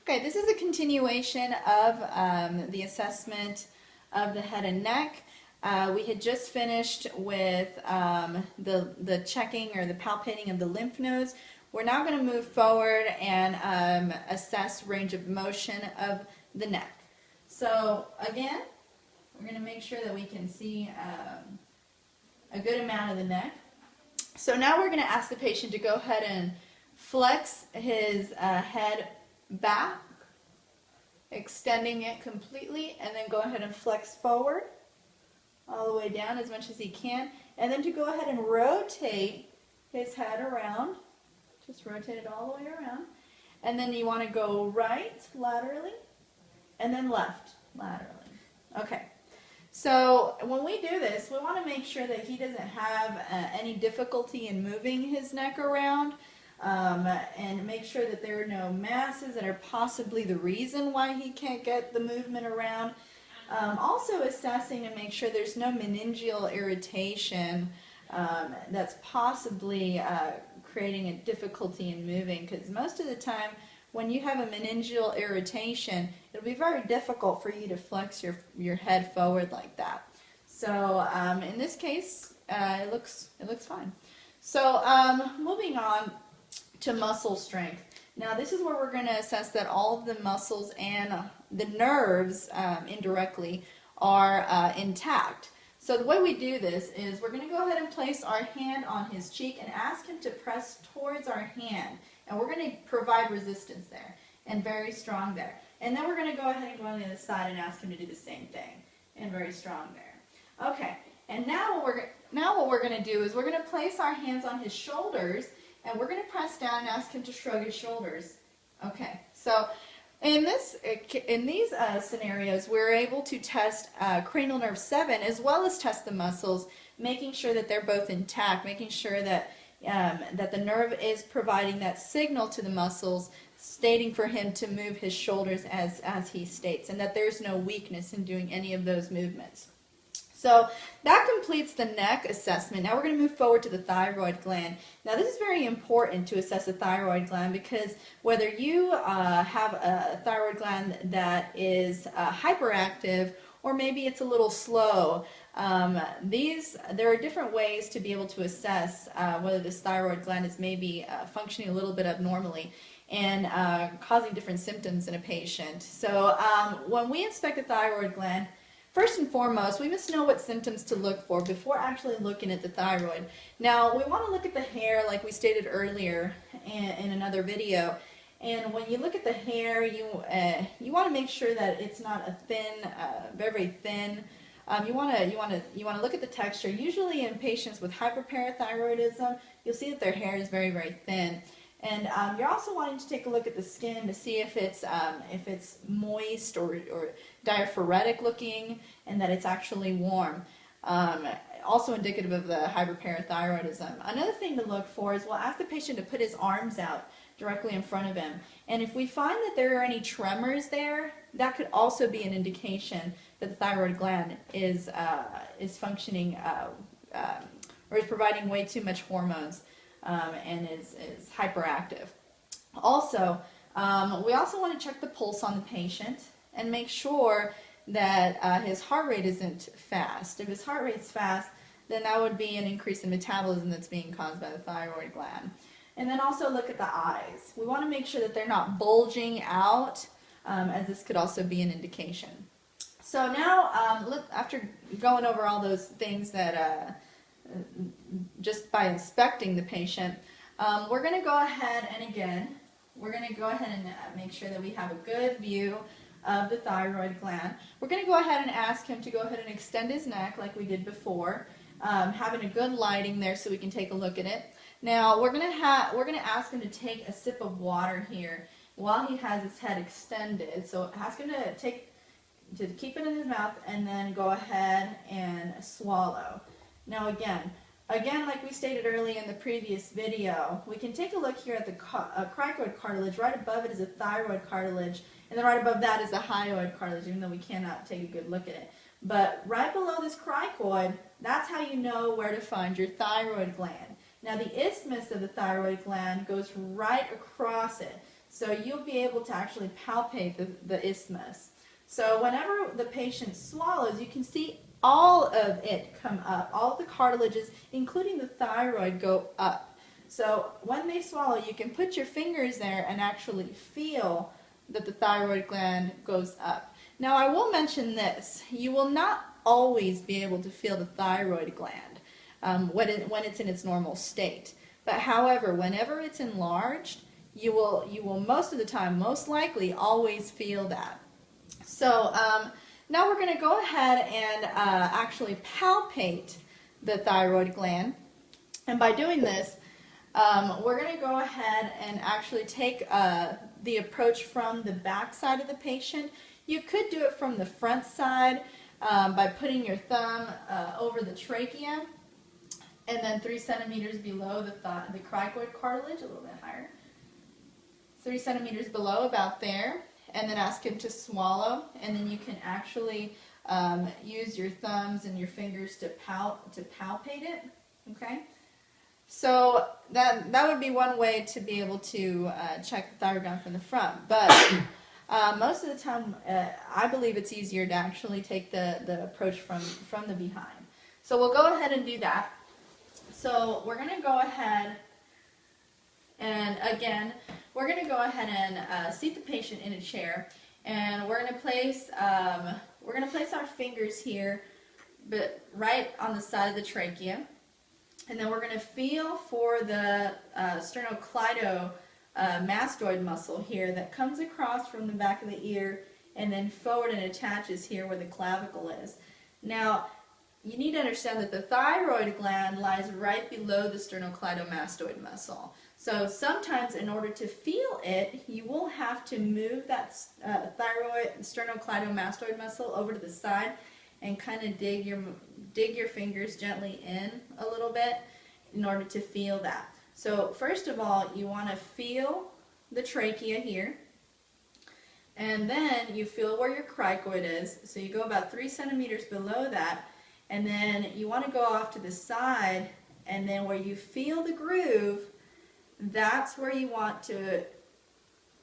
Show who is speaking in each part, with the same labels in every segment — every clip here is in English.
Speaker 1: Okay, this is a continuation of the assessment of the head and neck. We had just finished with the checking or the palpating of the lymph nodes. We're now going to move forward and assess range of motion of the neck. So again, we're going to make sure that we can see a good amount of the neck. So now we're going to ask the patient to go ahead and flex his head back, extending it completely, and then go ahead and flex forward all the way down as much as he can, and then to go ahead and rotate his head around. Just rotate it all the way around. And then you want to go right laterally and then left laterally. Okay. So when we do this, we want to make sure that he doesn't have any difficulty in moving his neck around, and make sure that there are no masses that are possibly the reason why he can't get the movement around. Also assessing to make sure there's no meningeal irritation that's possibly creating a difficulty in moving, because most of the time when you have a meningeal irritation, it'll be very difficult for you to flex your head forward like that. So in this case, it looks fine. So moving on to muscle strength. Now this is where we're going to assess that all of the muscles and the nerves indirectly are intact. So the way we do this is we're going to go ahead and place our hand on his cheek and ask him to press towards our hand. And we're going to provide resistance there and very strong there. And then we're going to go ahead and go on the other side and ask him to do the same thing and very strong there. Okay, and now what we're going to do is we're going to place our hands on his shoulders, and we're going to press down and ask him to shrug his shoulders. Okay, so in these scenarios, we're able to test cranial nerve 7 as well as test the muscles, making sure that they're both intact, making sure that that the nerve is providing that signal to the muscles, stating for him to move his shoulders as he states, and that there's no weakness in doing any of those movements. So that completes the neck assessment. Now we're going to move forward to the thyroid gland. Now this is very important to assess a thyroid gland, because whether you have a thyroid gland that is hyperactive or maybe it's a little slow, there are different ways to be able to assess whether this thyroid gland is maybe functioning a little bit abnormally and causing different symptoms in a patient. So when we inspect the thyroid gland, first and foremost, we must know what symptoms to look for before actually looking at the thyroid. Now, we want to look at the hair like we stated earlier in another video. And when you look at the hair, you want to make sure that it's not a thin, very thin. You want to look at the texture. Usually in patients with hyperparathyroidism, you'll see that their hair is very, very thin. And you're also wanting to take a look at the skin to see if it's moist or diaphoretic looking, and that it's actually warm. Also indicative of the hyperparathyroidism. Another thing to look for is we'll ask the patient to put his arms out directly in front of him. And if we find that there are any tremors there, that could also be an indication that the thyroid gland is functioning or is providing way too much hormones and is hyperactive. Also, we also want to check the pulse on the patient and make sure that his heart rate isn't fast. If his heart rate's fast, then that would be an increase in metabolism that's being caused by the thyroid gland. And then also look at the eyes. We want to make sure that they're not bulging out, as this could also be an indication. So now, after going over all those things that just by inspecting the patient, we're going to go ahead and again, we're going to go ahead and make sure that we have a good view of the thyroid gland. We're going to go ahead and ask him to go ahead and extend his neck like we did before, having a good lighting there so we can take a look at it. Now we're going to ask him to take a sip of water here while he has his head extended. So ask him to keep it in his mouth and then go ahead and swallow. Now again, like we stated earlier in the previous video, we can take a look here at the cricoid cartilage. Right above it is a thyroid cartilage, and then right above that is the hyoid cartilage, even though we cannot take a good look at it. But right below this cricoid, that's how you know where to find your thyroid gland. Now the isthmus of the thyroid gland goes right across it. So you'll be able to actually palpate the isthmus. So whenever the patient swallows, you can see all of it come up. All of the cartilages, including the thyroid, go up. So when they swallow, you can put your fingers there and actually feel that the thyroid gland goes up. Now I will mention this. You will not always be able to feel the thyroid gland when it's in its normal state. But however, whenever it's enlarged, you will most of the time, most likely, always feel that. So now we're going to go ahead and actually palpate the thyroid gland. And by doing this, we're going to go ahead and actually take the approach from the back side of the patient. You could do it from the front side by putting your thumb over the trachea and then 3 centimeters below the cricoid cartilage, a little bit higher. 3 centimeters below, about there, and then ask him to swallow, and then you can actually use your thumbs and your fingers to palpate it. Okay, so that would be one way to be able to check the thyroid gland from the front. But most of the time, I believe it's easier to actually take the approach from the behind. So we'll go ahead and do that. So we're going to go ahead and again, we're going to go ahead and seat the patient in a chair, and we're going to place our fingers here, but right on the side of the trachea, and then we're going to feel for the sternocleidomastoid muscle here that comes across from the back of the ear and then forward and attaches here where the clavicle is. Now, you need to understand that the thyroid gland lies right below the sternocleidomastoid muscle. So sometimes in order to feel it, you will have to move that sternocleidomastoid muscle over to the side and kind of dig your fingers gently in a little bit in order to feel that. So first of all, you want to feel the trachea here, and then you feel where your cricoid is. So you go about 3 centimeters below that, and then you want to go off to the side, and then where you feel the groove, that's where you want to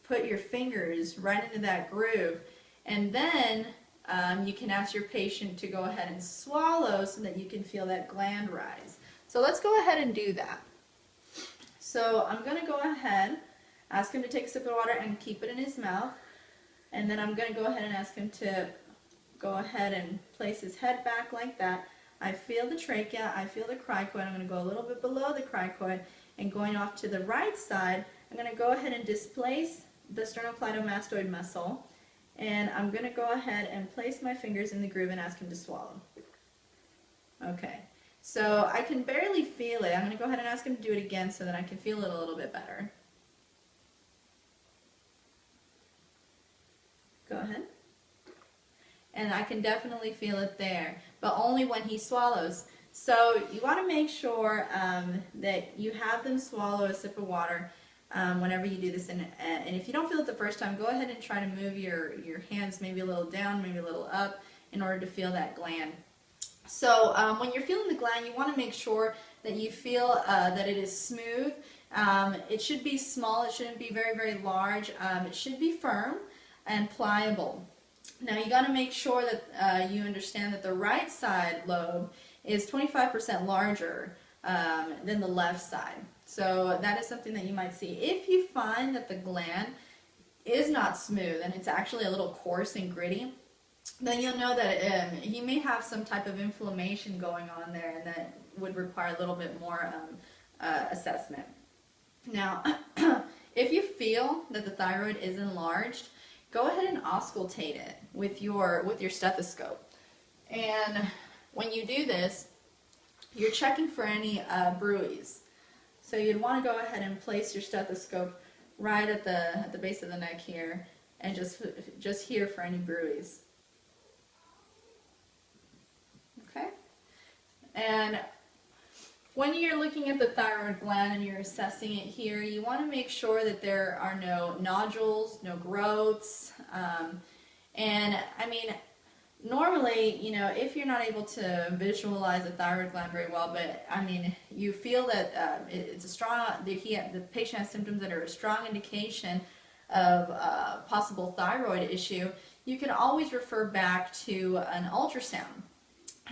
Speaker 1: put your fingers right into that groove. And then you can ask your patient to go ahead and swallow so that you can feel that gland rise. So let's go ahead and do that. So I'm going to go ahead, ask him to take a sip of water and keep it in his mouth. And then I'm going to go ahead and ask him to go ahead and place his head back like that. I feel the trachea, I feel the cricoid. I'm going to go a little bit below the cricoid, and going off to the right side, I'm going to go ahead and displace the sternocleidomastoid muscle, and I'm going to go ahead and place my fingers in the groove and ask him to swallow. Okay, so I can barely feel it. I'm going to go ahead and ask him to do it again so that I can feel it a little bit better. Go ahead. And I can definitely feel it there, but only when he swallows. So you want to make sure that you have them swallow a sip of water whenever you do this. And if you don't feel it the first time, go ahead and try to move your hands maybe a little down, maybe a little up in order to feel that gland. So when you're feeling the gland, you want to make sure that you feel that it is smooth. It should be small. It shouldn't be very, very large. It should be firm and pliable. Now you got to make sure that you understand that the right side lobe is 25% larger than the left side. So that is something that you might see. If you find that the gland is not smooth and it's actually a little coarse and gritty, then you'll know that he may have some type of inflammation going on there, and that would require a little bit more assessment. Now, if you feel that the thyroid is enlarged, go ahead and auscultate it with your stethoscope. And when you do this, you're checking for any bruits. So you'd want to go ahead and place your stethoscope right at the base of the neck here, and just hear for any bruits. Okay? And when you're looking at the thyroid gland and you're assessing it here, you want to make sure that there are no nodules, no growths, and I mean, normally, you know, if you're not able to visualize the thyroid gland very well, but I mean, you feel that it's a strong, the patient has symptoms that are a strong indication of possible thyroid issue, you can always refer back to an ultrasound.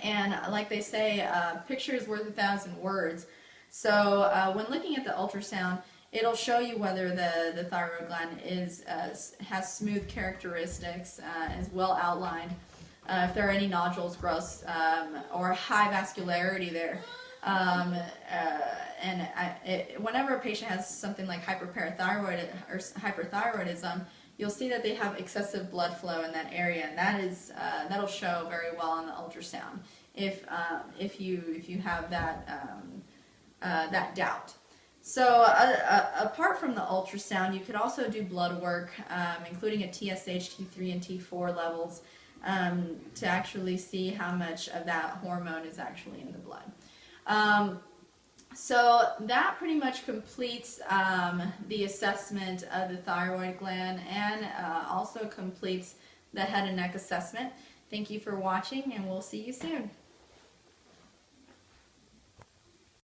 Speaker 1: And like they say, a picture is worth 1,000 words. So when looking at the ultrasound, it'll show you whether the thyroid gland has smooth characteristics, is well outlined, if there are any nodules, growths, or high vascularity there. Whenever a patient has something like hyperparathyroid or hyperthyroidism, you'll see that they have excessive blood flow in that area, and that'll show very well on the ultrasound if you have that doubt. So apart from the ultrasound, you could also do blood work, including a TSH, T3, and T4 levels, to actually see how much of that hormone is actually in the blood. So that pretty much completes the assessment of the thyroid gland, and also completes the head and neck assessment. Thank you for watching, and we'll see you soon.